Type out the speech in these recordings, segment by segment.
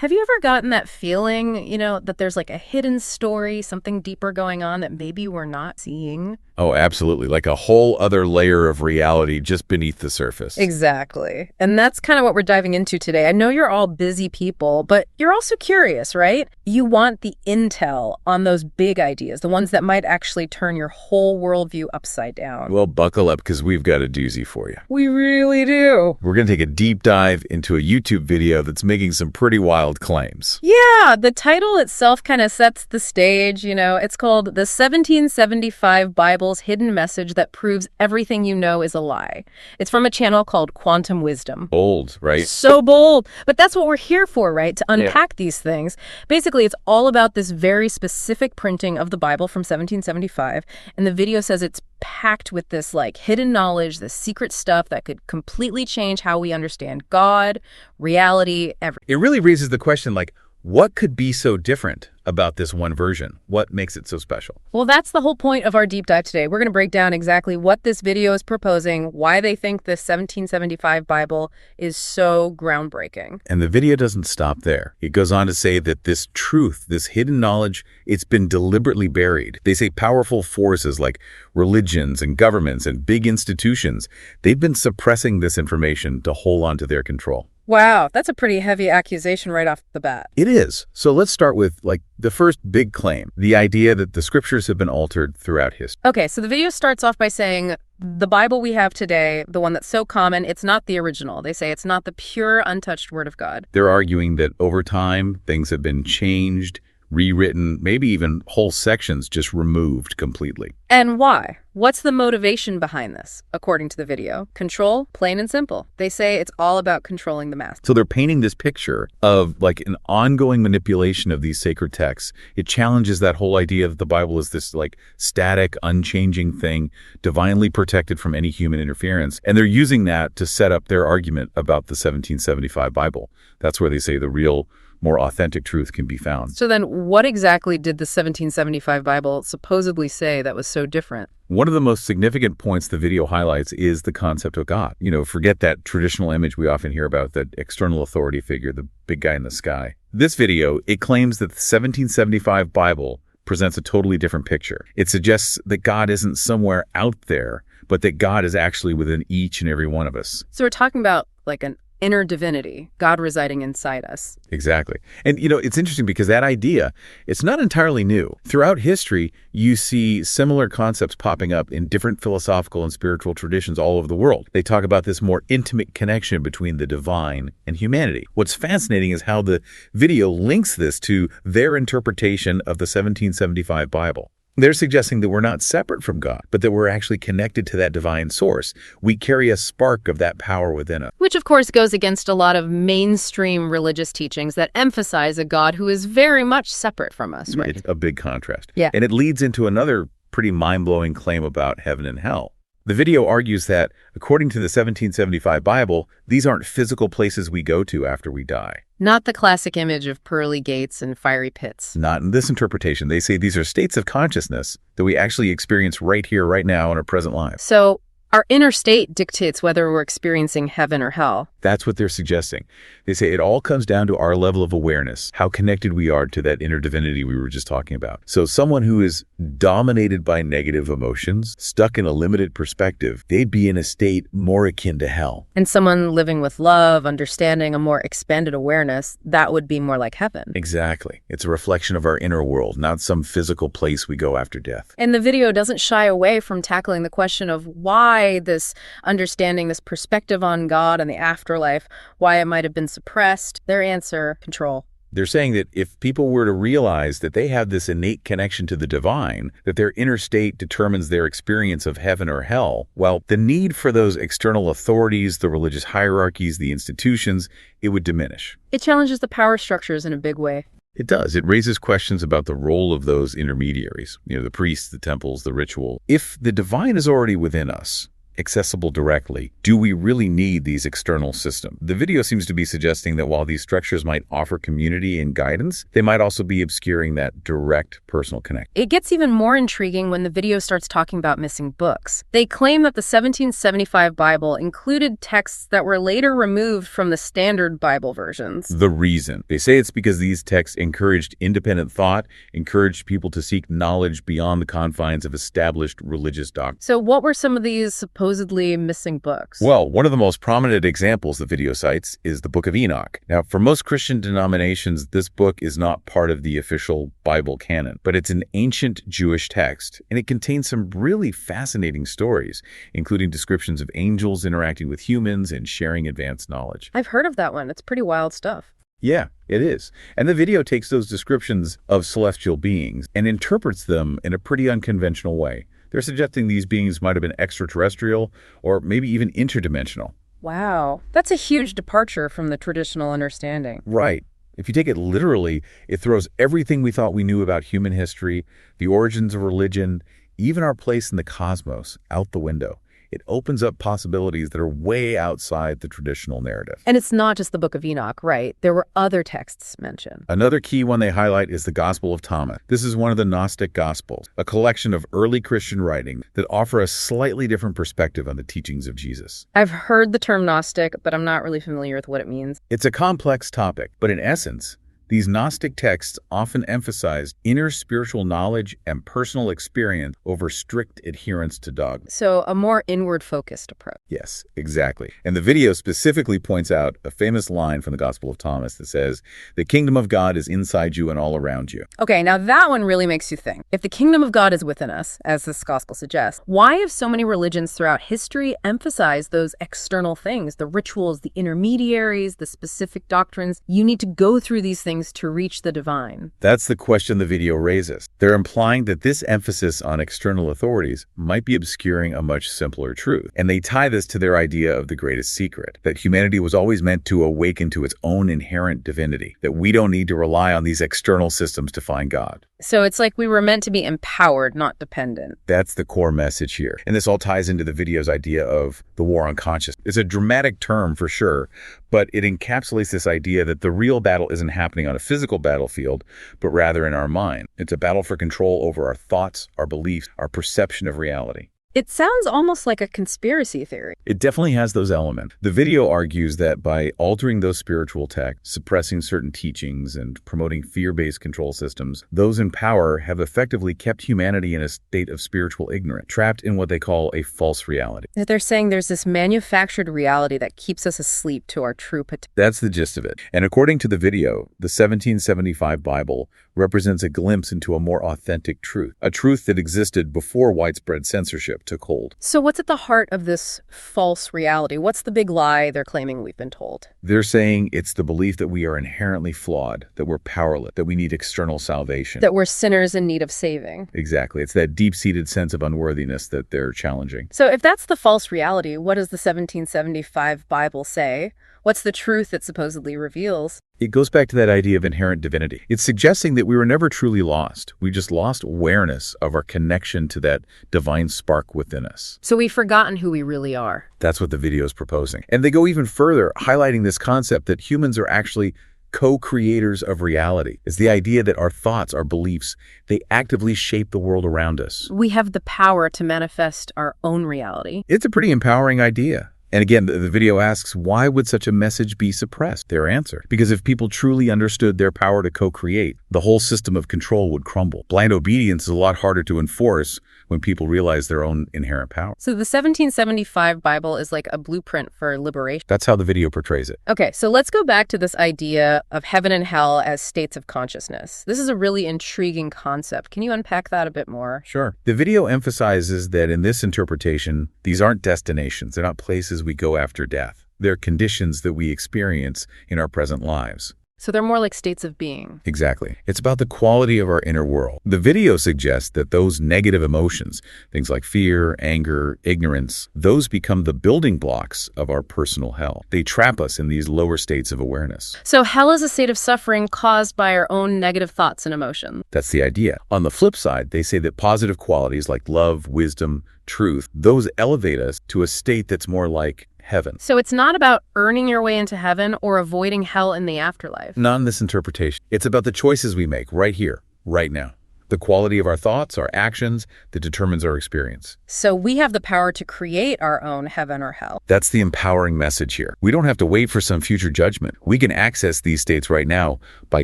Have you ever gotten that feeling, that there's like a hidden story, something deeper going on that maybe we're not seeing? Oh, absolutely. Like a whole other layer of reality just beneath the surface. Exactly. And that's kind of what we're diving into today. I know you're all busy people, but you're also curious, right? You want the intel on those big ideas, the ones that might actually turn your whole worldview upside down. Well, buckle up because we've got a doozy for you. We really do. We're going to take a deep dive into a YouTube video that's making some pretty wild claims. Yeah, the title itself kind of sets the stage, It's called The 1775 Bible's Hidden Message That Proves Everything You Know Is a Lie. It's from a channel called Quantum Wisdom. Bold, right? So bold. But that's what we're here for, right? To unpack these things. Basically, it's all about this very specific printing of the Bible from 1775. And the video says it's packed with this hidden knowledge, this secret stuff that could completely change how we understand God, reality, everything. It really raises the question, what could be so different about this one version? What makes it so special? Well, that's the whole point of our deep dive today. We're going to break down exactly what this video is proposing, why they think the 1775 Bible is so groundbreaking. And the video doesn't stop there. It goes on to say that this truth, this hidden knowledge, it's been deliberately buried. They say powerful forces like religions and governments and big institutions, they've been suppressing this information to hold on to their control. Wow, that's a pretty heavy accusation right off the bat. It is. So let's start with the first big claim, the idea that the scriptures have been altered throughout history. Okay, so the video starts off by saying the Bible we have today, the one that's so common, it's not the original. They say it's not the pure, untouched word of God. They're arguing that over time, things have been changed, rewritten, maybe even whole sections just removed completely. And why? What's the motivation behind this? According to the video, control, plain and simple. They say it's all about controlling the mass. So they're painting this picture of an ongoing manipulation of these sacred texts. It challenges that whole idea that the Bible is this static, unchanging thing, divinely protected from any human interference. And they're using that to set up their argument about the 1775 Bible. That's where they say the real, more authentic truth can be found. So then what exactly did the 1775 Bible supposedly say that was so different? One of the most significant points the video highlights is the concept of God. Forget that traditional image we often hear about, that external authority figure, the big guy in the sky. This video, it claims that the 1775 Bible presents a totally different picture. It suggests that God isn't somewhere out there, but that God is actually within each and every one of us. So we're talking about an inner divinity, God residing inside us. Exactly. And, it's interesting because that idea, it's not entirely new. Throughout history, you see similar concepts popping up in different philosophical and spiritual traditions all over the world. They talk about this more intimate connection between the divine and humanity. What's fascinating is how the video links this to their interpretation of the 1775 Bible. They're suggesting that we're not separate from God, but that we're actually connected to that divine source. We carry a spark of that power within us. Which, of course, goes against a lot of mainstream religious teachings that emphasize a God who is very much separate from us, right? It's a big contrast. Yeah. And it leads into another pretty mind-blowing claim about heaven and hell. The video argues that, according to the 1775 Bible, these aren't physical places we go to after we die. Not the classic image of pearly gates and fiery pits. Not in this interpretation. They say these are states of consciousness that we actually experience right here, right now in our present lives. So our inner state dictates whether we're experiencing heaven or hell. That's what they're suggesting. They say it all comes down to our level of awareness, how connected we are to that inner divinity we were just talking about. So someone who is dominated by negative emotions, stuck in a limited perspective, they'd be in a state more akin to hell. And someone living with love, understanding, a more expanded awareness, that would be more like heaven. Exactly. It's a reflection of our inner world, not some physical place we go after death. And the video doesn't shy away from tackling the question of why this understanding, this perspective on God and the afterlife, why it might have been suppressed. Their answer, control. They're saying that if people were to realize that they have this innate connection to the divine, that their inner state determines their experience of heaven or hell, well, the need for those external authorities, the religious hierarchies, the institutions, it would diminish. It challenges the power structures in a big way. It does. It raises questions about the role of those intermediaries, the priests, the temples, the ritual. If the divine is already within us, accessible directly. Do we really need these external systems? The video seems to be suggesting that while these structures might offer community and guidance, they might also be obscuring that direct personal connection. It gets even more intriguing when the video starts talking about missing books. They claim that the 1775 Bible included texts that were later removed from the standard Bible versions. The reason. They say it's because these texts encouraged independent thought, encouraged people to seek knowledge beyond the confines of established religious doctrine. So what were some of these supposedly missing books? Well, one of the most prominent examples the video cites is the Book of Enoch. Now, for most Christian denominations, this book is not part of the official Bible canon, but it's an ancient Jewish text, and it contains some really fascinating stories, including descriptions of angels interacting with humans and sharing advanced knowledge. I've heard of that one. It's pretty wild stuff. Yeah, it is. And the video takes those descriptions of celestial beings and interprets them in a pretty unconventional way. They're suggesting these beings might have been extraterrestrial or maybe even interdimensional. Wow. That's a huge departure from the traditional understanding. Right. If you take it literally, it throws everything we thought we knew about human history, the origins of religion, even our place in the cosmos, out the window. It opens up possibilities that are way outside the traditional narrative. And it's not just the Book of Enoch, right? There were other texts mentioned. Another key one they highlight is the Gospel of Thomas. This is one of the Gnostic Gospels, a collection of early Christian writing that offer a slightly different perspective on the teachings of Jesus. I've heard the term Gnostic, but I'm not really familiar with what it means. It's a complex topic, but in essence, these Gnostic texts often emphasized inner spiritual knowledge and personal experience over strict adherence to dogma. So a more inward-focused approach. Yes, exactly. And the video specifically points out a famous line from the Gospel of Thomas that says, "The kingdom of God is inside you and all around you." Okay, now that one really makes you think. If the kingdom of God is within us, as this gospel suggests, why have so many religions throughout history emphasized those external things, the rituals, the intermediaries, the specific doctrines? You need to go through these things to reach the divine. That's the question the video raises. They're implying that this emphasis on external authorities might be obscuring a much simpler truth. And they tie this to their idea of the greatest secret, that humanity was always meant to awaken to its own inherent divinity, that we don't need to rely on these external systems to find God. So it's like we were meant to be empowered, not dependent. That's the core message here. And this all ties into the video's idea of the war on consciousness. It's a dramatic term for sure, but it encapsulates this idea that the real battle isn't happening on a physical battlefield, but rather in our mind. It's a battle for control over our thoughts, our beliefs, our perception of reality. It sounds almost like a conspiracy theory. It definitely has those elements. The video argues that by altering those spiritual texts, suppressing certain teachings, and promoting fear-based control systems, those in power have effectively kept humanity in a state of spiritual ignorance, trapped in what they call a false reality. They're saying there's this manufactured reality that keeps us asleep to our true potential. That's the gist of it. And according to the video, the 1775 Bible represents a glimpse into a more authentic truth, a truth that existed before widespread censorship took hold. So what's at the heart of this false reality? What's the big lie they're claiming we've been told? They're saying it's the belief that we are inherently flawed, that we're powerless, that we need external salvation. That we're sinners in need of saving. Exactly. It's that deep-seated sense of unworthiness that they're challenging. So if that's the false reality, what does the 1775 Bible say? What's the truth it supposedly reveals? It goes back to that idea of inherent divinity. It's suggesting that we were never truly lost. We just lost awareness of our connection to that divine spark within us. So we've forgotten who we really are. That's what the video is proposing. And they go even further, highlighting this concept that humans are actually co-creators of reality. It's the idea that our thoughts, our beliefs, they actively shape the world around us. We have the power to manifest our own reality. It's a pretty empowering idea. And again, the video asks, why would such a message be suppressed? Their answer: because if people truly understood their power to co-create, the whole system of control would crumble. Blind obedience is a lot harder to enforce when people realize their own inherent power. So the 1775 Bible is like a blueprint for liberation. That's how the video portrays it. Okay, so let's go back to this idea of heaven and hell as states of consciousness. This is a really intriguing concept. Can you unpack that a bit more? Sure. The video emphasizes that in this interpretation, these aren't destinations. They're not places we go after death. They're conditions that we experience in our present lives. So they're more like states of being. Exactly. It's about the quality of our inner world. The video suggests that those negative emotions, things like fear, anger, ignorance, those become the building blocks of our personal hell. They trap us in these lower states of awareness. So hell is a state of suffering caused by our own negative thoughts and emotions. That's the idea. On the flip side, they say that positive qualities like love, wisdom, truth, those elevate us to a state that's more like heaven. So it's not about earning your way into heaven or avoiding hell in the afterlife. Not in this interpretation. It's about the choices we make right here, right now. The quality of our thoughts, our actions, that determines our experience. So we have the power to create our own heaven or hell. That's the empowering message here. We don't have to wait for some future judgment. We can access these states right now by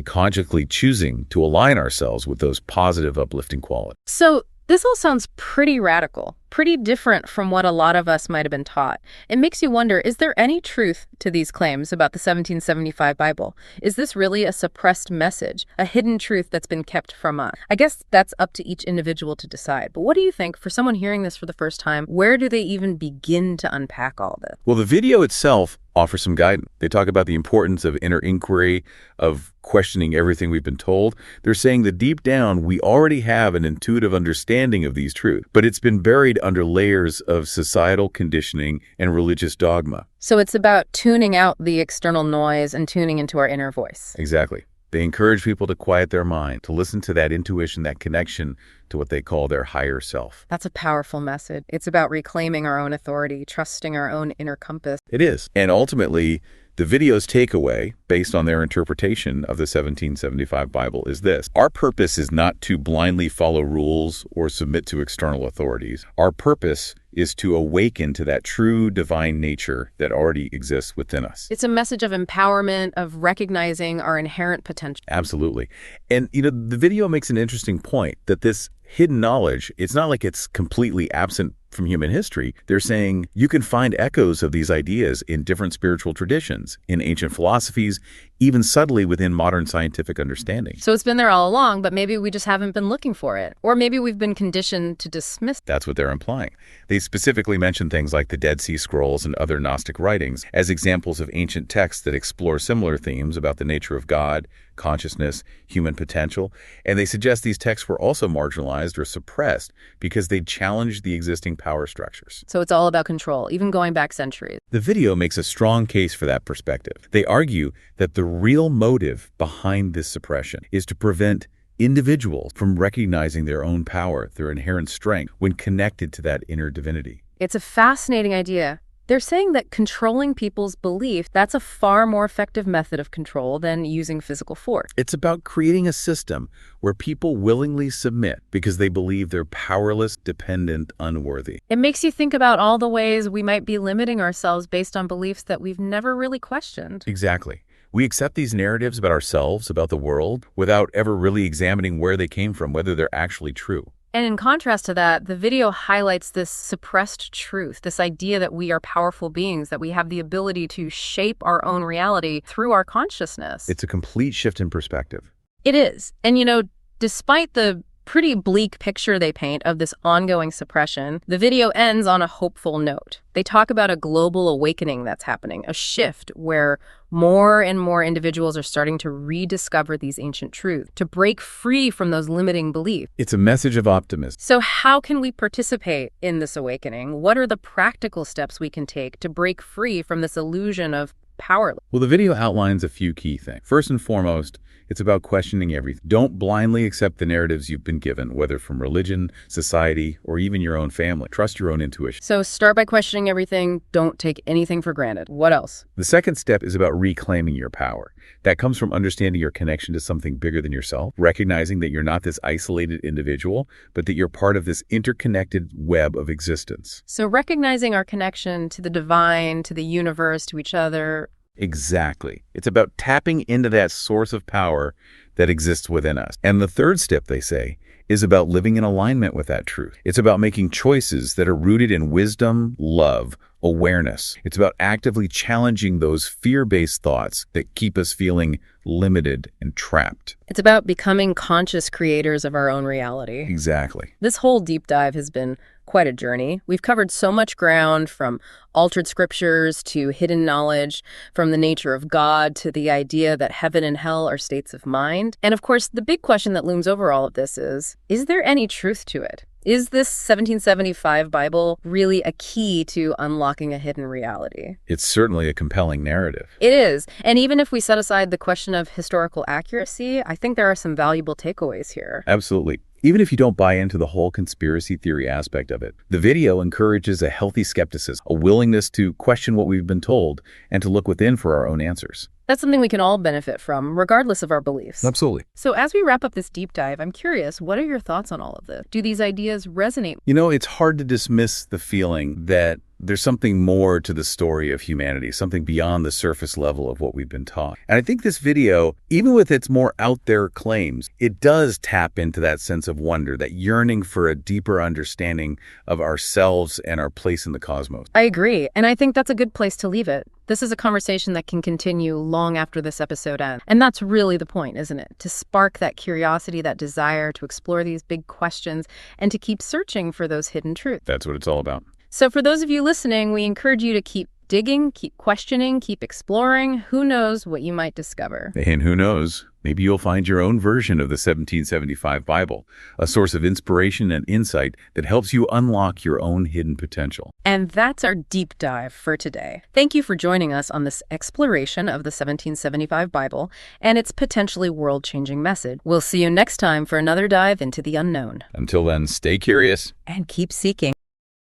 consciously choosing to align ourselves with those positive, uplifting qualities. So this all sounds pretty radical, pretty different from what a lot of us might have been taught. It makes you wonder, is there any truth to these claims about the 1775 Bible? Is this really a suppressed message, a hidden truth that's been kept from us? I guess that's up to each individual to decide. But what do you think, for someone hearing this for the first time, where do they even begin to unpack all this? Well, the video itself offers some guidance. They talk about the importance of inner inquiry, of questioning everything we've been told. They're saying that deep down, we already have an intuitive understanding of these truths, but it's been buried under layers of societal conditioning and religious dogma. So it's about tuning out the external noise and tuning into our inner voice. Exactly. They encourage people to quiet their mind, to listen to that intuition, that connection to what they call their higher self. That's a powerful message. It's about reclaiming our own authority, trusting our own inner compass. It is. And ultimately, the video's takeaway, based on their interpretation of the 1775 Bible, is this. Our purpose is not to blindly follow rules or submit to external authorities. Our purpose is to awaken to that true divine nature that already exists within us. It's a message of empowerment, of recognizing our inherent potential. Absolutely. And, the video makes an interesting point that this hidden knowledge, it's not like it's completely absent from human history. They're saying you can find echoes of these ideas in different spiritual traditions, in ancient philosophies, even subtly within modern scientific understanding. So it's been there all along, but maybe we just haven't been looking for it. Or maybe we've been conditioned to dismiss it. That's what they're implying. They specifically mention things like the Dead Sea Scrolls and other Gnostic writings as examples of ancient texts that explore similar themes about the nature of God, consciousness, human potential, and they suggest these texts were also marginalized or suppressed because they challenged the existing power structures. So it's all about control, even going back centuries. The video makes a strong case for that perspective. They argue that the real motive behind this suppression is to prevent individuals from recognizing their own power, their inherent strength, when connected to that inner divinity. It's a fascinating idea. They're saying that controlling people's belief, that's a far more effective method of control than using physical force. It's about creating a system where people willingly submit because they believe they're powerless, dependent, unworthy. It makes you think about all the ways we might be limiting ourselves based on beliefs that we've never really questioned. Exactly. We accept these narratives about ourselves, about the world, without ever really examining where they came from, whether they're actually true. And in contrast to that, the video highlights this suppressed truth, this idea that we are powerful beings, that we have the ability to shape our own reality through our consciousness. It's a complete shift in perspective. It is. And, despite the pretty bleak picture they paint of this ongoing suppression, the video ends on a hopeful note. They talk about a global awakening that's happening, a shift where more and more individuals are starting to rediscover these ancient truths, to break free from those limiting beliefs. It's a message of optimism. So how can we participate in this awakening? What are the practical steps we can take to break free from this illusion of power? Well, the video outlines a few key things. First and foremost, it's about questioning everything. Don't blindly accept the narratives you've been given, whether from religion, society, or even your own family. Trust your own intuition. So start by questioning everything. Don't take anything for granted. What else? The second step is about reclaiming your power. That comes from understanding your connection to something bigger than yourself, recognizing that you're not this isolated individual, but that you're part of this interconnected web of existence. So recognizing our connection to the divine, to the universe, to each other. Exactly. It's about tapping into that source of power that exists within us. And the third step, they say, is about living in alignment with that truth. It's about making choices that are rooted in wisdom, love, awareness. It's about actively challenging those fear-based thoughts that keep us feeling limited and trapped. It's about becoming conscious creators of our own reality. Exactly. This whole deep dive has been quite a journey. We've covered so much ground, from altered scriptures to hidden knowledge, from the nature of God to the idea that heaven and hell are states of mind. And of course, the big question that looms over all of this is there any truth to it? Is this 1775 Bible really a key to unlocking a hidden reality? It's certainly a compelling narrative. It is. And even if we set aside the question of historical accuracy, I think there are some valuable takeaways here. Absolutely. Even if you don't buy into the whole conspiracy theory aspect of it, the video encourages a healthy skepticism, a willingness to question what we've been told, and to look within for our own answers. That's something we can all benefit from, regardless of our beliefs. Absolutely. So as we wrap up this deep dive, I'm curious, what are your thoughts on all of this? Do these ideas resonate? You know, it's hard to dismiss the feeling that there's something more to the story of humanity, something beyond the surface level of what we've been taught. And I think this video, even with its more out there claims, it does tap into that sense of wonder, that yearning for a deeper understanding of ourselves and our place in the cosmos. I agree. And I think that's a good place to leave it. This is a conversation that can continue long after this episode ends. And that's really the point, isn't it? To spark that curiosity, that desire to explore these big questions, and to keep searching for those hidden truths. That's what it's all about. So for those of you listening, we encourage you to keep digging, keep questioning, keep exploring. Who knows what you might discover? And who knows, maybe you'll find your own version of the 1775 Bible, a source of inspiration and insight that helps you unlock your own hidden potential. And that's our deep dive for today. Thank you for joining us on this exploration of the 1775 Bible and its potentially world-changing message. We'll see you next time for another dive into the unknown. Until then, stay curious and keep seeking.